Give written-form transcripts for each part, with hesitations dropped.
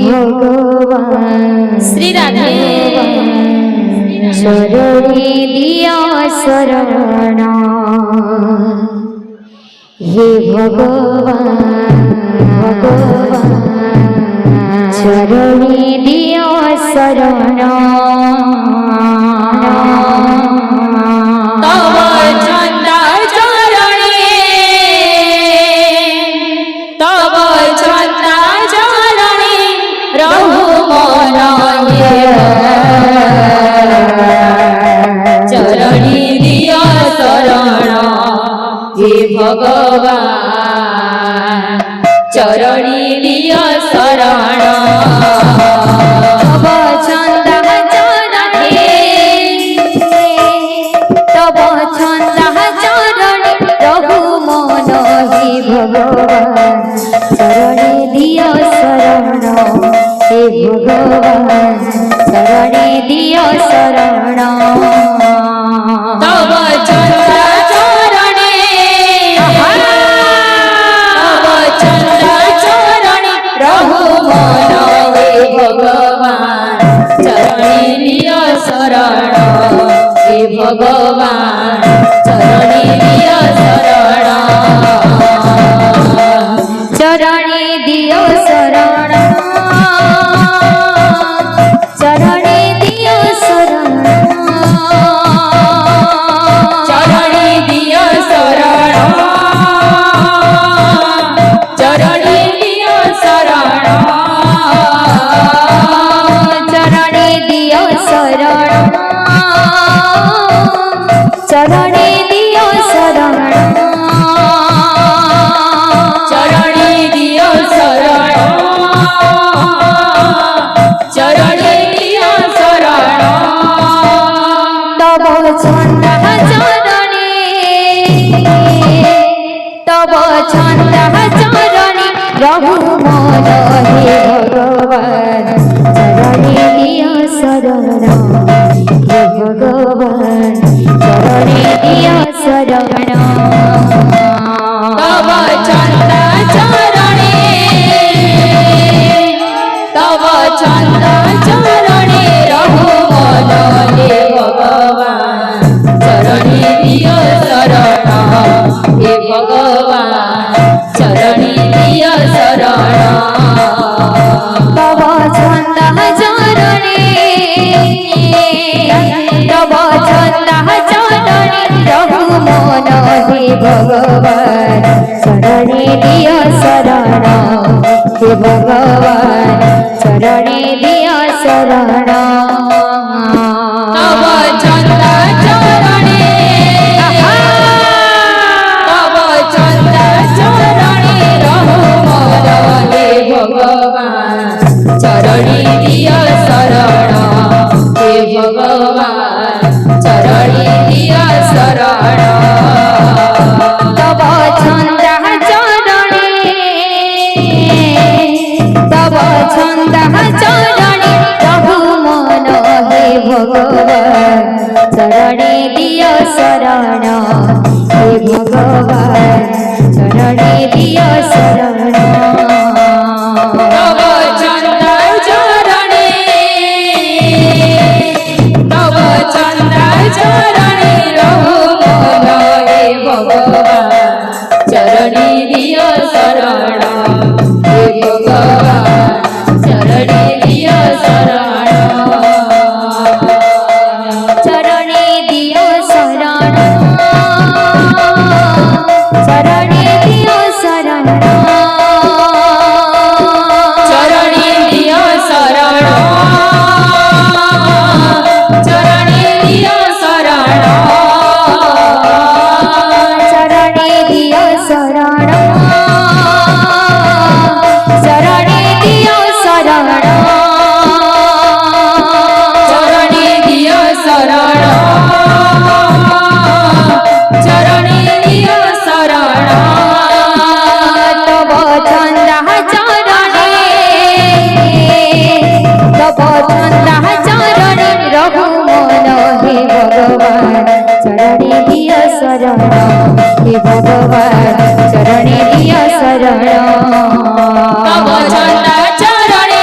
भगवान श्री राधे चरणे दिया शरण हे भगवान चरणे दिया शरण तव छंद चरणे तव छंद चरणे रहु मन चरणी दिया शरण हे भगवान चरणी दिया शरण तव छंद चरणे तव छंद चरणे रहु मन हे भगवान चरणे दिया शरण हे भगवान चरणे दिया शरण तव छंद चरणे तव छंद चरणे रहु मन हे भगवान चरणे दिया शरण हे भगवान चरणे दिया शरण चरणे दियो शरण चरणे दियो शरण चरणे दिया शरण चरणे दिया शरण चरणे दियो शरण चरणे दियो शरण चरणे दिया शरण चरणे दिया शरण तव छंद चरणे तव छंद चरणे रहु मन हे भगवान चरणे दिया शरण हे भगवान चरणे दिया शरण तव छंद चरणे तव छंद चरणे रहु मन हे भगवान चरणे दिया शरण हे भगवान चरणे दिया शरण तव छंद चरणे तव छंद चरणे रहु मन हे भगवान चरणे दिया शरण हे भगवान चरणे दिया शरण तव छंद चरणे तव छंद चरणे रहु मन हे भगवान चरणे दिया शरण हे भगवान चरणे दिया शरण तव छंद चरणे तव छंद चरणे रहु मन हे भगवान चरणे दिया शरण हे भगवान चरणे दिया शरण तव छंद चरणे तव छंद चरणे रहु मन हे भगवान चरणे दिया शरण हे भगवान चरणे दिया शरण चरणे दियो शरण चरणे दियो शरण चरणे दिया शरण चरणे दिया शरण चरणे दियो शरण चरणे दियो शरण चरणे दिया शरण चरणे दिया शरण तव छंद चरणे तव छंद चरणे रहु मन हे भगवान चरणे दियो शरण हे भगवान चरणे दियो शरण तव छंद चरणे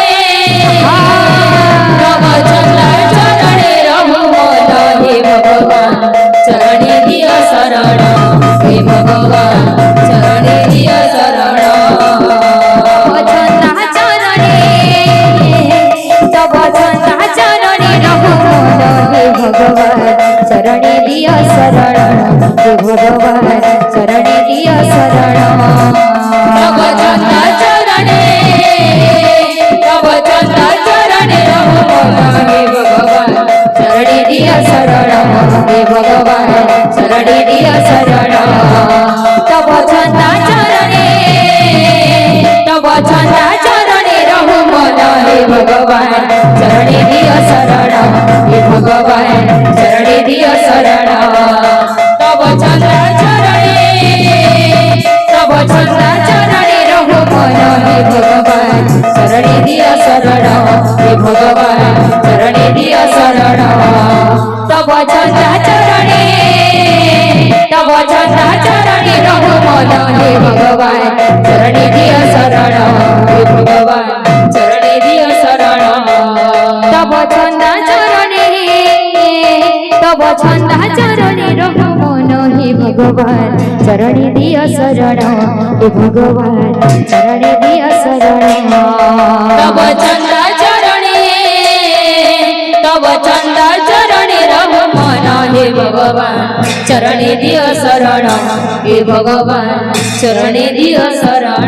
ভগবান চরণে দিয় শরণ তব চন্দ চরণে তব চন্দ চরণে রহু মন হে ভগবান চরণে দিয় শরণ হে ভগবান চরণে দিয় শরণ তব ছন্দা চরণে তব চন্দ চরণে রহু মন হে ভগবান চরণে দিয় শরণ হে ভগবান চরণে দিয় শরণ তব চন্দ চরণে তব ছন্দা চরণে রহু মন হে ভগবান চরণে দিয় শরণ হে ভগবান চরণে দিয় শরণ তব ছন্দা চরণে তব ছন্দা চরণে রহু মন হে ভগবান চরণে দিয় শরণ হে ভগবান চরণে দিয় শরণ তব ছন্দা চরণে তব ছন্দা চরণে রহু মন হে ভগবান চরণে দিয় শরণ হে ভগবান চরণে দিয় শরণ তব চন্দ চরণে তব চন্দ চরণে রহু মন হে ভগবান চরণে দিয় শরণ হে ভগবান চরণে দিয় শরণ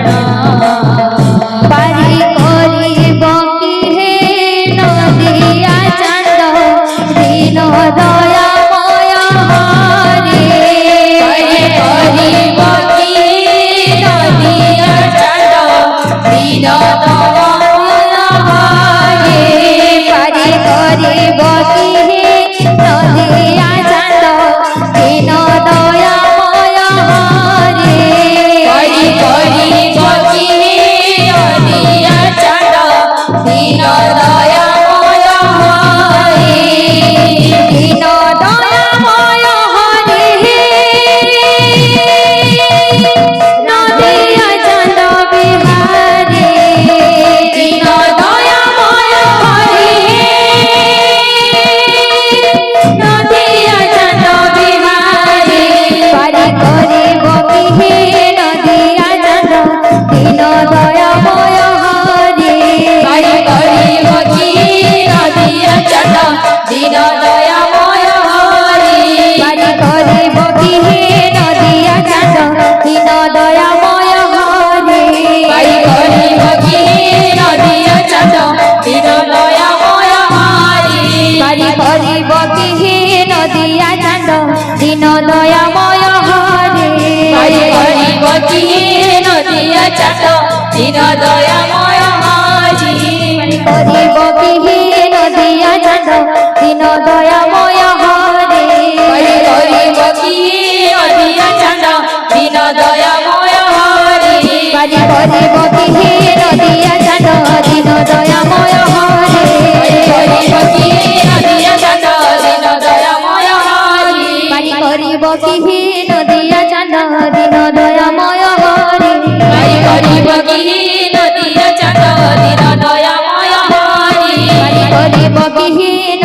পারি করিব কি হে নদিয়া চান্দ দীন দয়াময় হরে করিব কি নদিয়া চাঁদ দীন দয়াময় হরে পারি করিব কি হে নদিয়া চান্দ দীন দয়াময় হরে করিব কি নদিয়া চাঁদ দীন দয়াময় হরে দীন দয়াময় হরে নদিয়া চান্দ বিহারে দীন দয়াময় হরে নদিয়া চাঁদ বিহারে পারি করিব কি হে নদিয়া চান্দ দীন দয়াময় হরে পারি করিব কি নদিয়া চাঁদ দীন দয়াময় হরে পারি করিব কি হে নদিয়া চান্দ দীন দয়াময় হরে পারি করিব কি নদিয়া চাঁদ দীন দয়াময় হরে পারি করিব কি হে নদিয়া চান্দ দীন দয়াময় হরে পারি করিব কি নদিয়া চাঁদ দীন দয়াময় হরে করিব কি হে নদিয়া চান্দ দীন দয়াময় হরে পারি করিব কি নদিয়া চাঁদ দীন দয়াময় হরে পারি করিব কি হে নদিয়া চান্দ দীন দয়াময় হরে করিব কি নদিয়া চাঁদ দীন দয়াময় হরে পারি করিব কি হে নদিয়া চান্দ দীন দয়াময় হরে পারি করিব কি নদিয়া চাঁদ দীন দয়াময় হরে পারি করিব কি হে